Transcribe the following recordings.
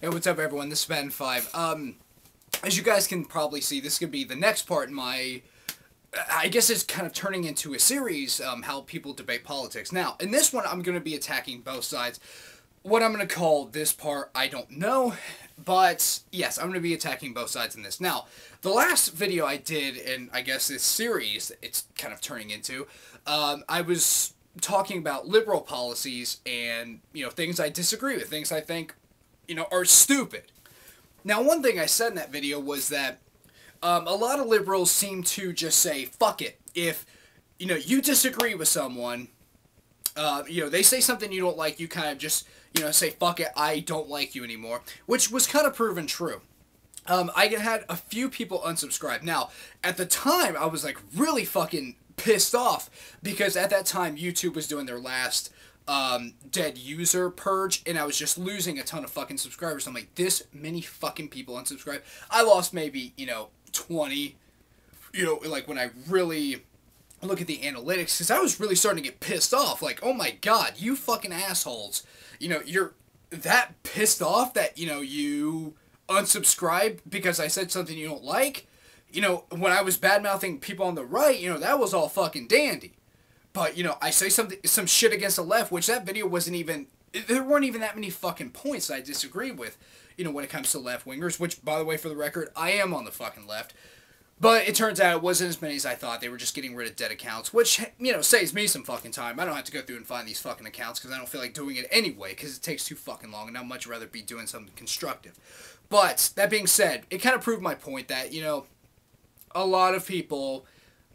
Hey, what's up, everyone? This is Ben 5. As you guys can probably see, this could be the next part in my... I guess it's kind of turning into a series, how people debate politics. Now, in this one, I'm going to be attacking both sides. What I'm going to call this part, I don't know. But, yes, I'm going to be attacking both sides in this. Now, the last video I did, in, I guess, this series, it's kind of turning into, I was talking about liberal policies and, things I disagree with, things I think are stupid. Now, one thing I said in that video was that a lot of liberals seem to just say, fuck it. If, you disagree with someone, they say something you don't like, you kind of just, say, fuck it, I don't like you anymore, which was kind of proven true. I had a few people unsubscribe. Now, at the time, I was, really fucking pissed off, because at that time, YouTube was doing their last dead user purge, and I was just losing a ton of fucking subscribers. I'm like, this many fucking people unsubscribe. I lost maybe, 20, when I really look at the analytics, because I was really starting to get pissed off. Like, oh my god, you fucking assholes. You're that pissed off that, you unsubscribe because I said something you don't like? When I was bad-mouthing people on the right, that was all fucking dandy. But, I say some shit against the left, which that video wasn't even... There weren't even that many fucking points that I disagree with, when it comes to left-wingers, which, by the way, for the record, I am on the fucking left. But it turns out it wasn't as many as I thought. They were just getting rid of dead accounts, which, saves me some fucking time. I don't have to go through and find these fucking accounts, because I don't feel like doing it anyway, because it takes too fucking long, and I'd much rather be doing something constructive. But, that being said, it kind of proved my point that, a lot of people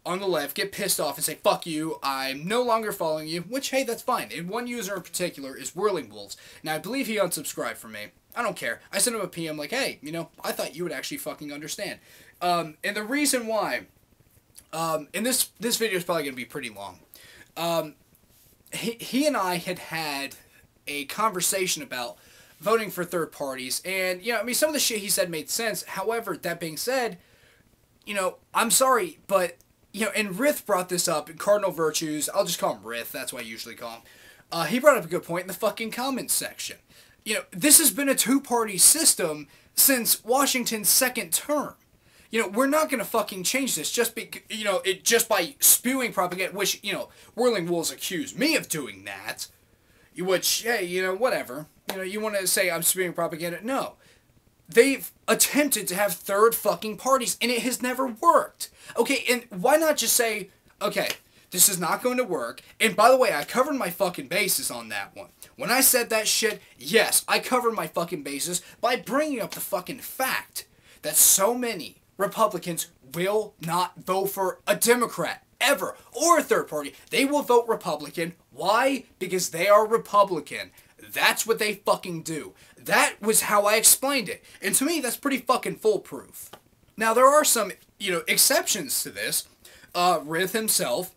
on the left get pissed off and say, fuck you, I'm no longer following you, which, hey, that's fine. And one user in particular is Whirling Wolves. Now, I believe he unsubscribed from me. I don't care. I sent him a PM like, hey, I thought you would actually fucking understand. And the reason why, and this video is probably going to be pretty long. He and I had a conversation about voting for third parties, and, some of the shit he said made sense. However, that being said, I'm sorry, but... and Rith brought this up in Cardinal Virtues. I'll just call him Rith. That's what I usually call him. He brought up a good point in the fucking comments section. This has been a two-party system since Washington's second term. We're not going to fucking change this just by spewing propaganda, which, Whirling Wolves accused me of doing that. Which, hey, whatever. You want to say I'm spewing propaganda? No. They've attempted to have third fucking parties, and it has never worked. Okay, and why not just say, okay, this is not going to work, and by the way, I covered my fucking bases on that one. When I said that shit, yes, I covered my fucking bases by bringing up the fucking fact that so many Republicans will not vote for a Democrat, ever, or a third party. They will vote Republican. Why? Because they are Republican. That's what they fucking do. That was how I explained it. And to me, that's pretty fucking foolproof. Now, there are some, exceptions to this. Rith himself,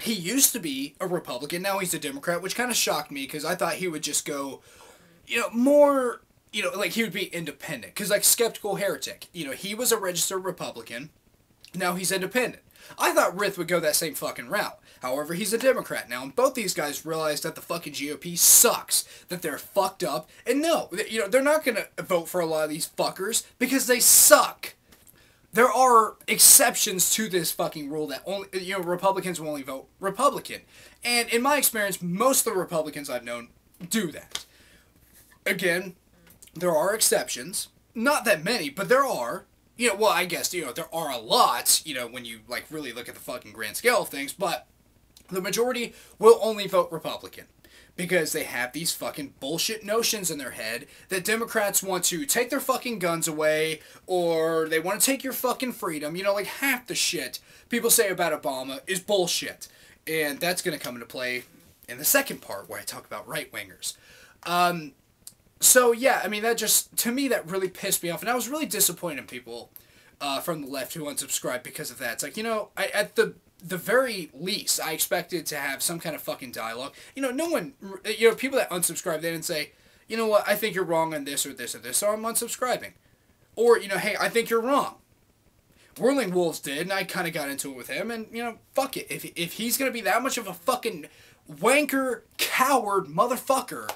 he used to be a Republican. Now he's a Democrat, which kind of shocked me because I thought he would just go, more, like he would be independent. Because, like, Skeptical Heretic, he was a registered Republican. Now he's independent. I thought Rith would go that same fucking route. However, he's a Democrat now, and both these guys realize that the fucking GOP sucks, that they're fucked up, and no, they're not going to vote for a lot of these fuckers because they suck. There are exceptions to this fucking rule that only, Republicans will only vote Republican. And in my experience, most of the Republicans I've known do that. Again, there are exceptions. Not that many, but there are. Well, I guess, there are a lot, when you, really look at the fucking grand scale of things, but the majority will only vote Republican. Because they have these fucking bullshit notions in their head that Democrats want to take their fucking guns away, or they want to take your fucking freedom. Half the shit people say about Obama is bullshit. And that's going to come into play in the second part, where I talk about right-wingers. So, yeah, that just, to me, that really pissed me off. And I was really disappointed in people from the left who unsubscribed because of that. It's like, at the very least, I expected to have some kind of fucking dialogue. No one, people that unsubscribe, they didn't say, you know what, I think you're wrong on this or this or this, so I'm unsubscribing. Or, hey, I think you're wrong. Whirling Wolves did, and I kind of got into it with him, and, fuck it. If he's going to be that much of a fucking wanker, coward motherfucker,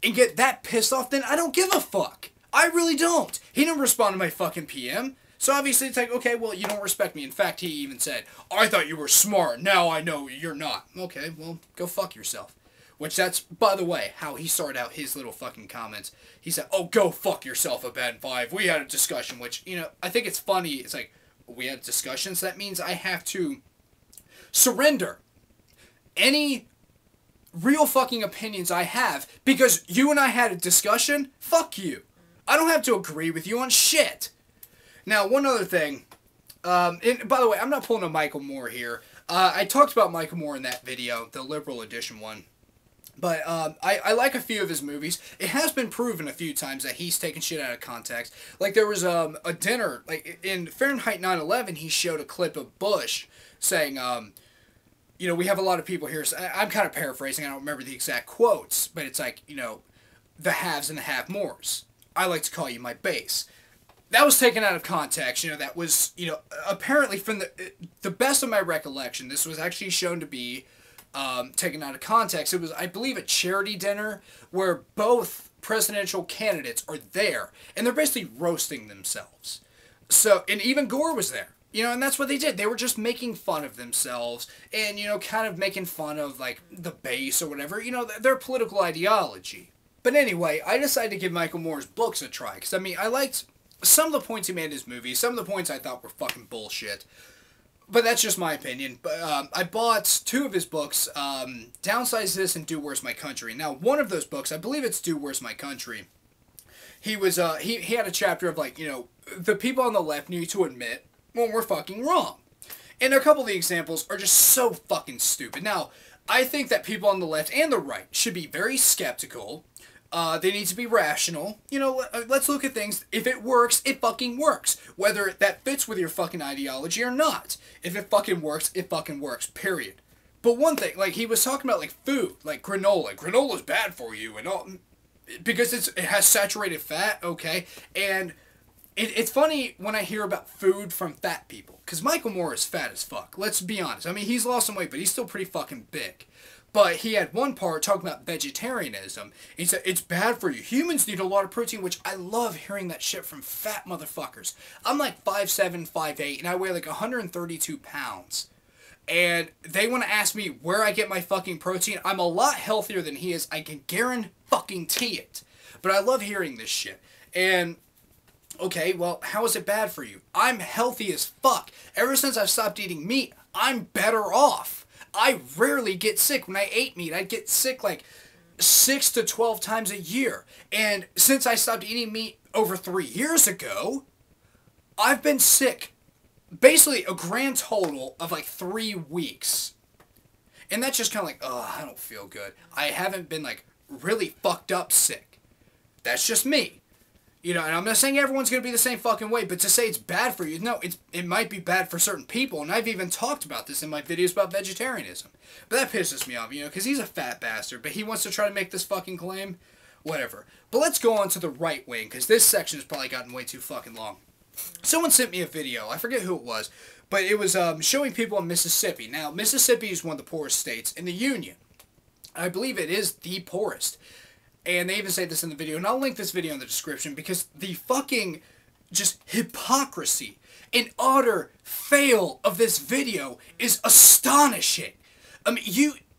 and get that pissed off, then I don't give a fuck. I really don't. He didn't respond to my fucking PM. So obviously it's like, okay, well, you don't respect me. In fact, he even said, I thought you were smart. Now I know you're not. Okay, well, go fuck yourself. Which that's, by the way, how he started out his little fucking comments. He said, oh, go fuck yourself, a bad 5. We had a discussion, which, you know, I think it's funny. It's like, we had discussions. That means I have to surrender any real fucking opinions I have because you and I had a discussion. Fuck you. I don't have to agree with you on shit. Now, one other thing, and by the way, I'm not pulling a Michael Moore here. I talked about Michael Moore in that video, the liberal edition one. But I like a few of his movies. It has been proven a few times that he's taken shit out of context. Like there was a dinner, like in Fahrenheit 9/11, he showed a clip of Bush saying, you know, we have a lot of people here. So I'm kind of paraphrasing. I don't remember the exact quotes, but it's like, you know, the haves and the have-mores. I like to call you my base. That was taken out of context. You know, that was, you know, apparently from the best of my recollection, this was actually shown to be taken out of context. It was, I believe, a charity dinner where both presidential candidates are there, and they're basically roasting themselves. So, and even Gore was there. You know, and that's what they did. They were just making fun of themselves and, you know, kind of making fun of, like, the base or whatever, you know, their political ideology. But anyway, I decided to give Michael Moore's books a try, because, I mean, I liked some of the points he made in his movies. Some of the points I thought were fucking bullshit. But that's just my opinion. But I bought 2 of his books, Downsize This and Do Where's My Country. Now, one of those books, I believe it's Do Where's My Country, he was, he had a chapter of, like, you know, the people on the left need to admit when we're fucking wrong. And a couple of the examples are just so fucking stupid. Now, I think that people on the left and the right should be very skeptical. They need to be rational. You know, let's look at things. If it works, it fucking works. Whether that fits with your fucking ideology or not. If it fucking works, period. But one thing, like, he was talking about, like, food, like granola. Granola's bad for you and all, because it has saturated fat, okay? And it's funny when I hear about food from fat people, because Michael Moore is fat as fuck. Let's be honest. I mean, he's lost some weight, but he's still pretty fucking big. But he had one part talking about vegetarianism. He said, it's bad for you. Humans need a lot of protein, which I love hearing that shit from fat motherfuckers. I'm like 5'7", 5'8", and I weigh like 132 pounds. And they want to ask me where I get my fucking protein. I'm a lot healthier than he is. I can guarantee it. But I love hearing this shit. And okay, well, how is it bad for you? I'm healthy as fuck. Ever since I've stopped eating meat, I'm better off. I rarely get sick. When I ate meat, I'd get sick like 6 to 12 times a year. And since I stopped eating meat over 3 years ago, I've been sick basically a grand total of like 3 weeks. And that's just kind of like, oh, I don't feel good. I haven't been like really fucked up sick. That's just me. You know, and I'm not saying everyone's going to be the same fucking way, but to say it's bad for you, no, it might be bad for certain people, and I've even talked about this in my videos about vegetarianism. But that pisses me off, you know, because he's a fat bastard, but he wants to try to make this fucking claim. Whatever. But let's go on to the right wing, because this section has probably gotten way too fucking long. Someone sent me a video, I forget who it was, but it was showing people in Mississippi. Now, Mississippi is one of the poorest states in the Union. I believe it is the poorest. And they even say this in the video, and I'll link this video in the description, because the fucking just hypocrisy and utter fail of this video is astonishing. I mean,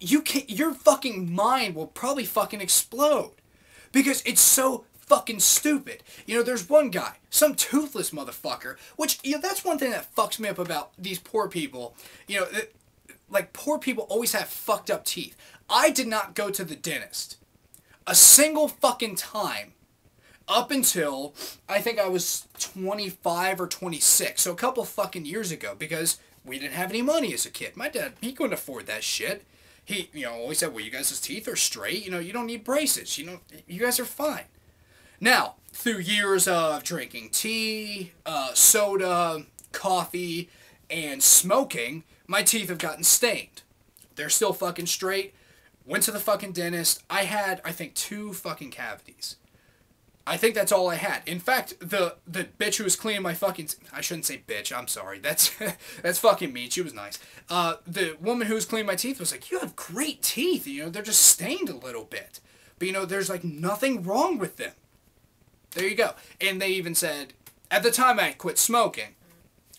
you can't, your fucking mind will probably fucking explode, because it's so fucking stupid. You know, there's one guy, some toothless motherfucker, which, you know, that's one thing that fucks me up about these poor people. You know, like, poor people always have fucked up teeth. I did not go to the dentist a single fucking time up until I think I was 25 or 26, so a couple fucking years ago, because we didn't have any money as a kid. My dad, he couldn't afford that shit. He, you know, always said, well, you guys' teeth are straight, you know, you don't need braces, you know, you guys are fine. Now, through years of drinking tea, soda, coffee, and smoking, my teeth have gotten stained. They're still fucking straight. Went to the fucking dentist. I had, I think, 2 fucking cavities. I think that's all I had. In fact, the bitch who was cleaning my fucking... I shouldn't say bitch, I'm sorry. That's fucking mean. She was nice. The woman who was cleaning my teeth was like, you have great teeth. You know, they're just stained a little bit. But, you know, there's, like, nothing wrong with them. There you go. And they even said, at the time I quit smoking,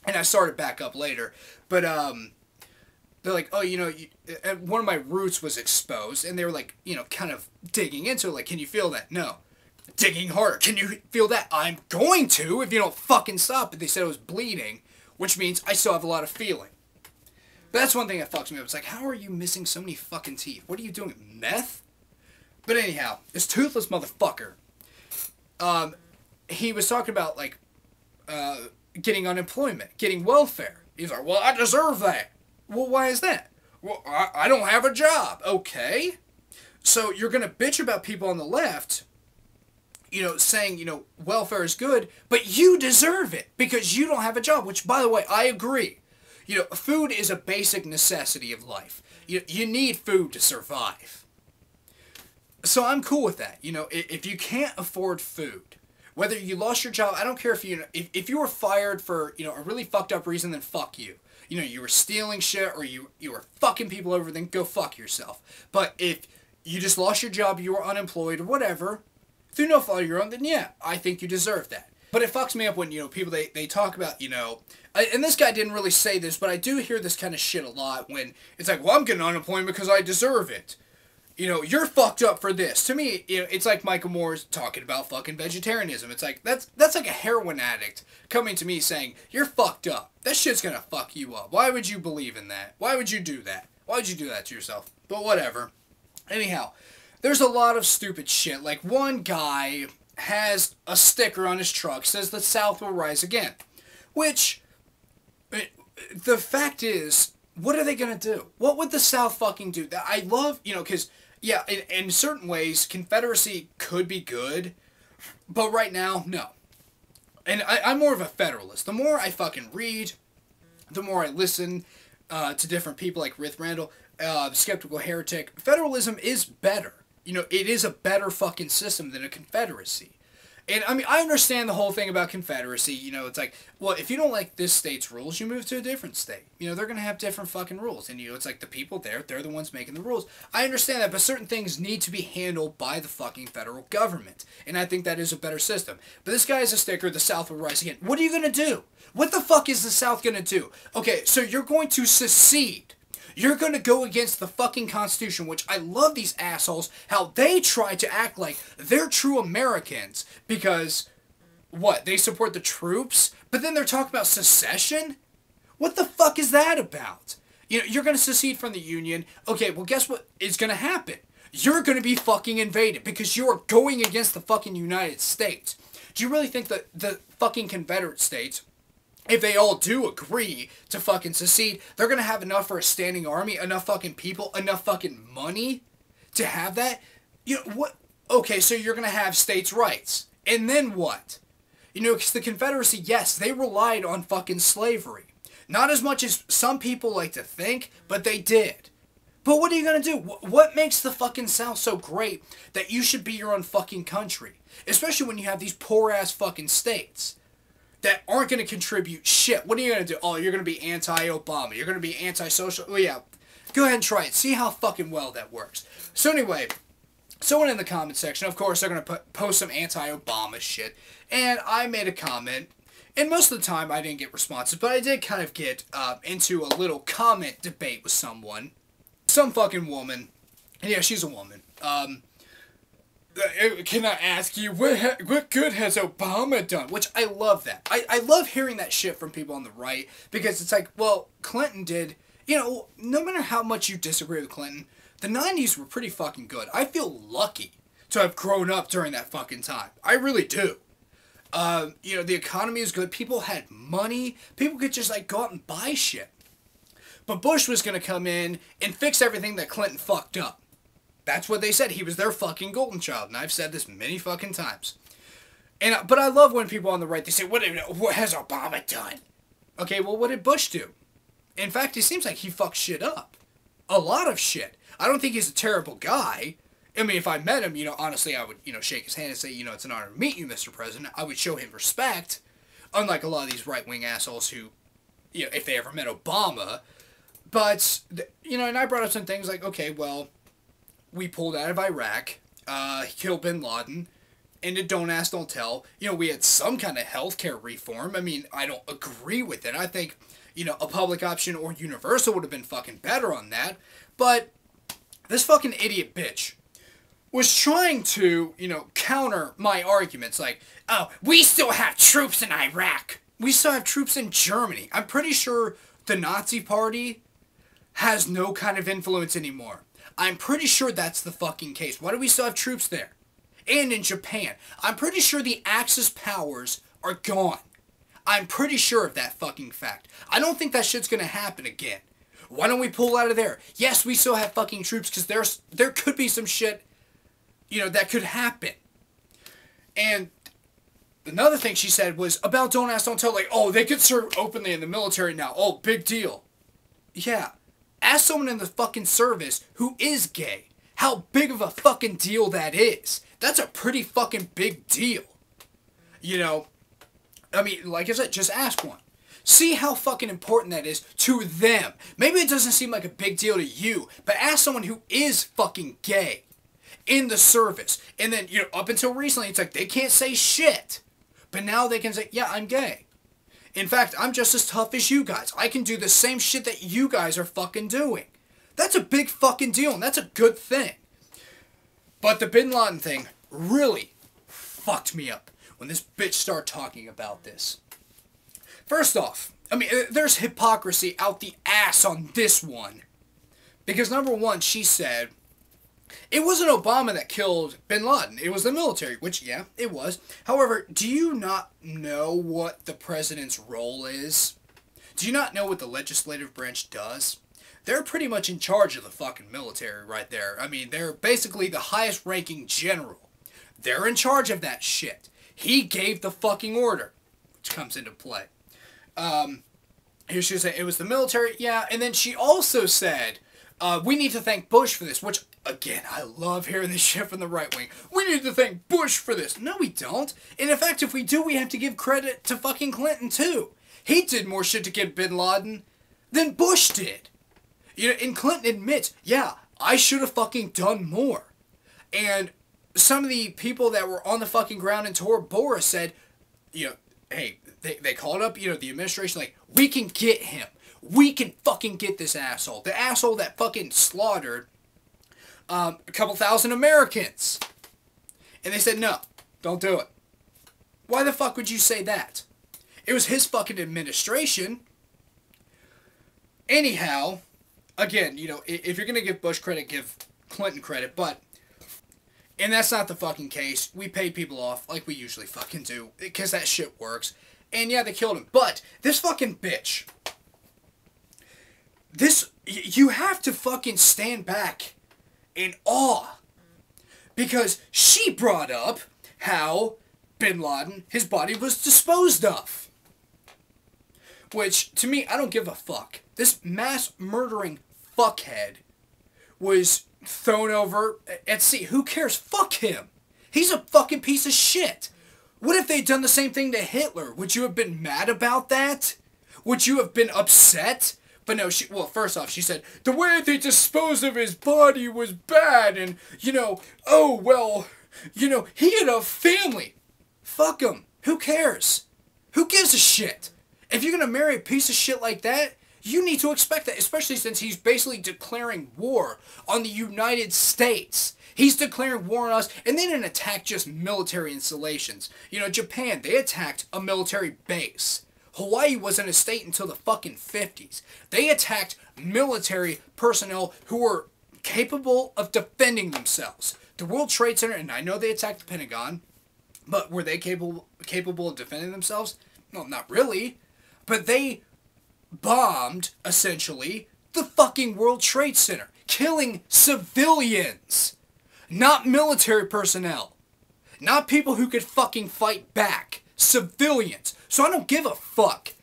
and I started back up later, but they're like, oh, one of my roots was exposed, and they were like, kind of digging into it, like, can you feel that? No. Digging harder. Can you feel that? I'm going to if you don't fucking stop. But they said it was bleeding, which means I still have a lot of feeling. But that's one thing that fucks me up. It's like, how are you missing so many fucking teeth? What are you doing? Meth? But anyhow, this toothless motherfucker, he was talking about, like, getting unemployment, getting welfare. He's like, well, I deserve that. Well, why is that? Well, I don't have a job. Okay. So you're going to bitch about people on the left, saying, welfare is good, but you deserve it because you don't have a job, which, by the way, I agree. Food is a basic necessity of life. You need food to survive. So I'm cool with that. If you can't afford food, whether you lost your job, I don't care if you were fired for, a really fucked up reason, then fuck you. You were stealing shit or you were fucking people over, then go fuck yourself. But if you just lost your job, you were unemployed or whatever, through no fault of your own, then yeah, I think you deserve that. But it fucks me up when, people, they talk about, and this guy didn't really say this, but I do hear this kind of shit a lot when it's like, well, I'm getting unemployment because I deserve it. You're fucked up for this. To me, it's like Michael Moore's talking about fucking vegetarianism. It's like, that's like a heroin addict coming to me saying, you're fucked up. That shit's gonna fuck you up. Why would you believe in that? Why would you do that? Why would you do that to yourself? But whatever. Anyhow, there's a lot of stupid shit. Like, one guy has a sticker on his truck, says the South will rise again. Which, the fact is, what are they going to do? What would the South fucking do? I love, because, yeah, in certain ways, Confederacy could be good, but right now, no. And I'm more of a Federalist. The more I fucking read, the more I listen to different people like Rith Randall, Skeptical Heretic, federalism is better. It is a better fucking system than a confederacy. And, I mean, I understand the whole thing about confederacy. It's like, well, if you don't like this state's rules, you move to a different state. They're going to have different fucking rules. And, it's like the people there, they're the ones making the rules. I understand that, but certain things need to be handled by the fucking federal government. And I think that is a better system. But this guy has a sticker, the South will rise again. What are you going to do? What the fuck is the South going to do? Okay, so you're going to secede. You're going to go against the fucking Constitution, which I love these assholes, how they try to act like they're true Americans because, what, they support the troops? But then they're talking about secession? What the fuck is that about? You're going to secede from the Union. Okay, well, guess what is going to happen? You're going to be fucking invaded because you are going against the fucking United States. Do you really think that the fucking Confederate States, if they all do agree to fucking secede, they're going to have enough for a standing army, enough fucking people, enough fucking money to have that? What? Okay, so you're going to have states' rights. And then what? Because the Confederacy, yes, they relied on fucking slavery. Not as much as some people like to think, but they did. But what are you going to do? What makes the fucking South so great that you should be your own fucking country? Especially when you have these poor-ass fucking states that aren't going to contribute shit. What are you going to do? Oh, you're going to be anti-Obama. You're going to be anti-social. Well, yeah, go ahead and try it. See how fucking well that works. So anyway, someone in the comment section, of course, they're going to post some anti-Obama shit. And I made a comment. And most of the time, I didn't get responses. But I did kind of get into a little comment debate with someone. Some fucking woman. And yeah, she's a woman. Can I ask you, what good has Obama done? Which I love that. I love hearing that shit from people on the right. Because it's like, well, Clinton did, no matter how much you disagree with Clinton, the 90s were pretty fucking good. I feel lucky to have grown up during that fucking time. I really do. The economy is good. People had money. People could just, like, go out and buy shit. But Bush was going to come in and fix everything that Clinton fucked up. That's what they said. He was their fucking golden child. And I've said this many fucking times. But I love when people on the right, they say, what has Obama done? Okay, well, what did Bush do? In fact, it seems like he fucked shit up. A lot of shit. I don't think he's a terrible guy. I mean, if I met him, honestly, I would, shake his hand and say, it's an honor to meet you, Mr. President. I would show him respect. Unlike a lot of these right-wing assholes who, if they ever met Obama. But, and I brought up some things like, okay, well, we pulled out of Iraq, killed bin Laden, into Don't Ask, Don't Tell. You know, we had some kind of healthcare reform. I mean, I don't agree with it. I think, you know, a public option or universal would have been fucking better on that. But this fucking idiot bitch was trying to, you know, counter my arguments. Like, oh, we still have troops in Iraq. We still have troops in Germany. I'm pretty sure the Nazi Party has no kind of influence anymore. I'm pretty sure that's the fucking case. Why do we still have troops there? And in Japan. I'm pretty sure the Axis powers are gone. I'm pretty sure of that fucking fact. I don't think that shit's gonna happen again. Why don't we pull out of there? Yes, we still have fucking troops because there could be some shit, you know, that could happen. And another thing she said was about Don't Ask, Don't Tell. Like, oh, they could serve openly in the military now. Oh, big deal. Yeah. Ask someone in the fucking service who is gay how big of a fucking deal that is. That's a pretty fucking big deal. You know, I mean, like I said, just ask one. See how fucking important that is to them. Maybe it doesn't seem like a big deal to you, but ask someone who is fucking gay in the service. And then, you know, up until recently, it's like they can't say shit. But now they can say, yeah, I'm gay. In fact, I'm just as tough as you guys. I can do the same shit that you guys are fucking doing. That's a big fucking deal, and that's a good thing. But the Bin Laden thing really fucked me up when this bitch started talking about this. First off, I mean, there's hypocrisy out the ass on this one. Because number one, she said, it wasn't Obama that killed Bin Laden. It was the military, which, yeah, it was. However, do you not know what the president's role is? Do you not know what the legislative branch does? They're pretty much in charge of the fucking military right there. I mean, they're basically the highest ranking general. They're in charge of that shit. He gave the fucking order, which comes into play. Here she was saying, it was the military, yeah, and then she also said, we need to thank Bush for this, which, again, I love hearing this shit from the right wing. We need to thank Bush for this. No, we don't. And in fact, if we do, we have to give credit to fucking Clinton, too. He did more shit to get Bin Laden than Bush did. You know, and Clinton admits, yeah, I should have fucking done more. And some of the people that were on the fucking ground in Tora Bora said, you know, hey, they called up, you know, the administration, like, we can get him. We can fucking get this asshole. The asshole that fucking slaughtered a couple thousand Americans. And they said, no, don't do it. Why the fuck would you say that? It was his fucking administration. Anyhow, again, you know, if you're going to give Bush credit, give Clinton credit, but, and that's not the fucking case. We paid people off like we usually fucking do, because that shit works. And yeah, they killed him. But this fucking bitch, you have to fucking stand back in awe. Because she brought up how Bin Laden, his body was disposed of. Which, to me, I don't give a fuck. This mass murdering fuckhead was thrown over at sea. Who cares? Fuck him. He's a fucking piece of shit. What if they'd done the same thing to Hitler? Would you have been mad about that? Would you have been upset? But no, well, first off, she said, the way they disposed of his body was bad, and, you know, oh, well, you know, he had a family. Fuck him. Who cares? Who gives a shit? If you're gonna marry a piece of shit like that, you need to expect that, especially since he's basically declaring war on the United States. He's declaring war on us, and they didn't attack just military installations. You know, Japan, they attacked a military base. Hawaii wasn't a state until the fucking 50s. They attacked military personnel who were capable of defending themselves. The World Trade Center, and I know they attacked the Pentagon, but were they capable of defending themselves? No, not really. But they bombed, essentially, the fucking World Trade Center, killing civilians, not military personnel, not people who could fucking fight back, civilians. So I don't give a fuck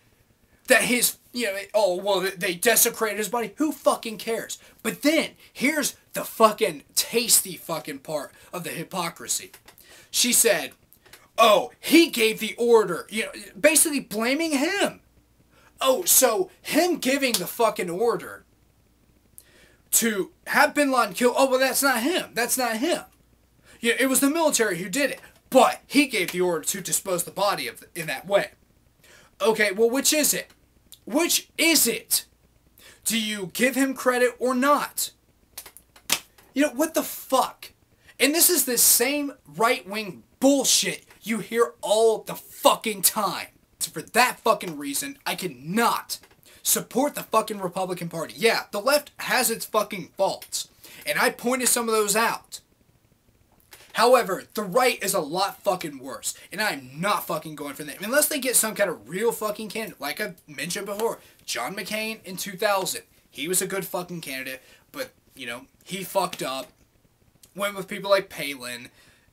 that his, you know, oh, well, they desecrated his body. Who fucking cares? But then, here's the fucking tasty fucking part of the hypocrisy. She said, oh, he gave the order, you know, basically blaming him. Oh, so him giving the fucking order to have Bin Laden killed, oh, well, that's not him. That's not him. Yeah, it was the military who did it. But he gave the order to dispose the body in that way. Okay, well, which is it? Which is it? Do you give him credit or not? You know, what the fuck? And this is the same right-wing bullshit you hear all the fucking time. So for that fucking reason, I cannot support the fucking Republican Party. Yeah, the left has its fucking faults, and I pointed some of those out. However, the right is a lot fucking worse, and I'm not fucking going for them. Unless they get some kind of real fucking candidate. Like I mentioned before, John McCain in 2000. He was a good fucking candidate, but, you know, he fucked up. Went with people like Palin.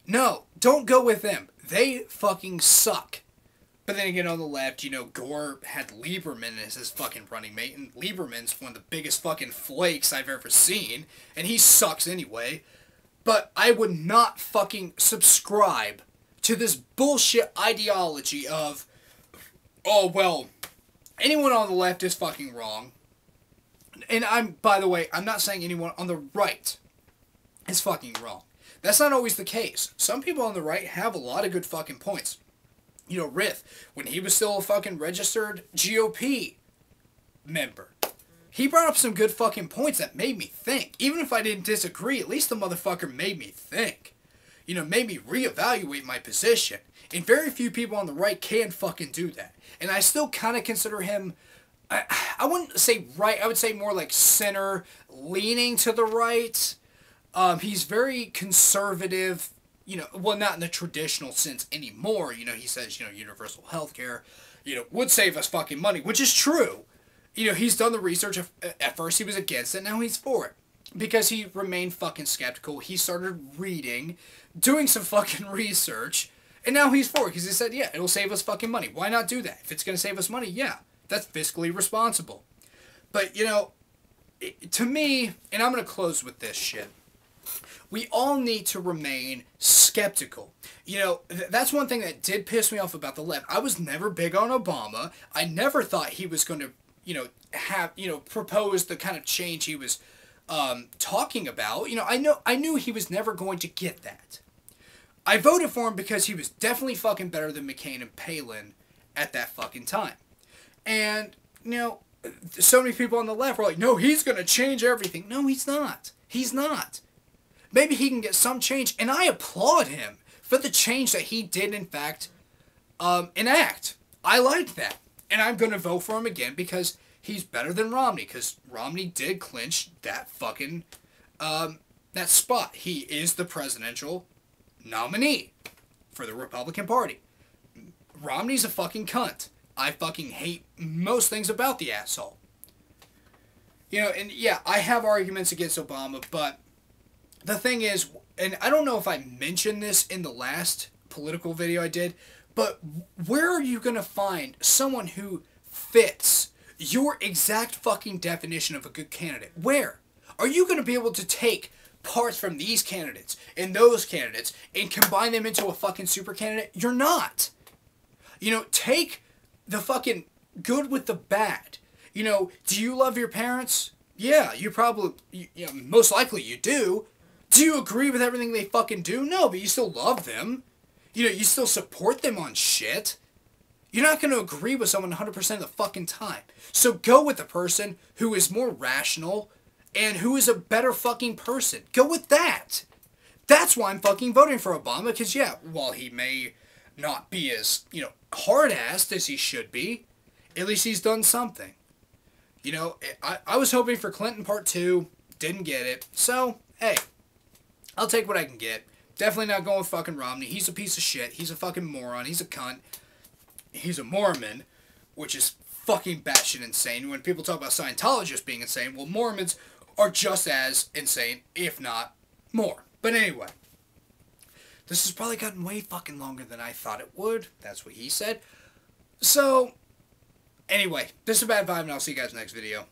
No, don't go with them. They fucking suck. But then again, on the left, you know, Gore had Lieberman as his fucking running mate, and Lieberman's one of the biggest fucking flakes I've ever seen, and he sucks anyway. But I would not fucking subscribe to this bullshit ideology of, oh, well, anyone on the left is fucking wrong. And by the way, I'm not saying anyone on the right is fucking wrong. That's not always the case. Some people on the right have a lot of good fucking points. You know, Riff, when he was still a fucking registered GOP member, he brought up some good fucking points that made me think. Even if I didn't disagree, at least the motherfucker made me think. You know, made me reevaluate my position. And very few people on the right can fucking do that. And I still kind of consider him, I wouldn't say right, I would say more like center, leaning to the right. He's very conservative, you know, well, not in the traditional sense anymore. You know, he says, you know, universal healthcare, you know, would save us fucking money, which is true. You know, he's done the research. At first he was against it, now he's for it. Because he remained fucking skeptical. He started reading, doing some fucking research, and now he's for it. Because he said, yeah, it'll save us fucking money. Why not do that? If it's going to save us money, yeah, that's fiscally responsible. But, you know, to me, and I'm going to close with this shit, we all need to remain skeptical. You know, that's one thing that did piss me off about the left. I was never big on Obama. I never thought he was going to, you know, have, you know, propose the kind of change he was talking about. You know, I knew he was never going to get that. I voted for him because he was definitely fucking better than McCain and Palin at that fucking time. And, you know, so many people on the left were like, no, he's going to change everything. No, he's not. He's not. Maybe he can get some change, and I applaud him for the change that he did, in fact, enact. I like that. And I'm going to vote for him again because he's better than Romney, because Romney did clinch that fucking, that spot. He is the presidential nominee for the Republican Party. Romney's a fucking cunt. I fucking hate most things about the asshole. You know, and yeah, I have arguments against Obama, but the thing is, and I don't know if I mentioned this in the last political video I did, but where are you going to find someone who fits your exact fucking definition of a good candidate? Where? Are you going to be able to take parts from these candidates and those candidates and combine them into a fucking super candidate? You're not. You know, take the fucking good with the bad. You know, do you love your parents? Yeah, you probably, you know, most likely you do. Do you agree with everything they fucking do? No, but you still love them. You know, you still support them on shit. You're not going to agree with someone 100% of the fucking time. So go with the person who is more rational and who is a better fucking person. Go with that. That's why I'm fucking voting for Obama, because yeah, while he may not be as, you know, hard-assed as he should be, at least he's done something. You know, I was hoping for Clinton Part 2, didn't get it, so, hey, I'll take what I can get. Definitely not going with fucking Romney. He's a piece of shit. He's a fucking moron. He's a cunt. He's a Mormon, which is fucking batshit insane. When people talk about Scientologists being insane, well, Mormons are just as insane, if not more. But anyway, this has probably gotten way fucking longer than I thought it would. That's what he said. So, anyway, this is a bad vibe, and I'll see you guys next video.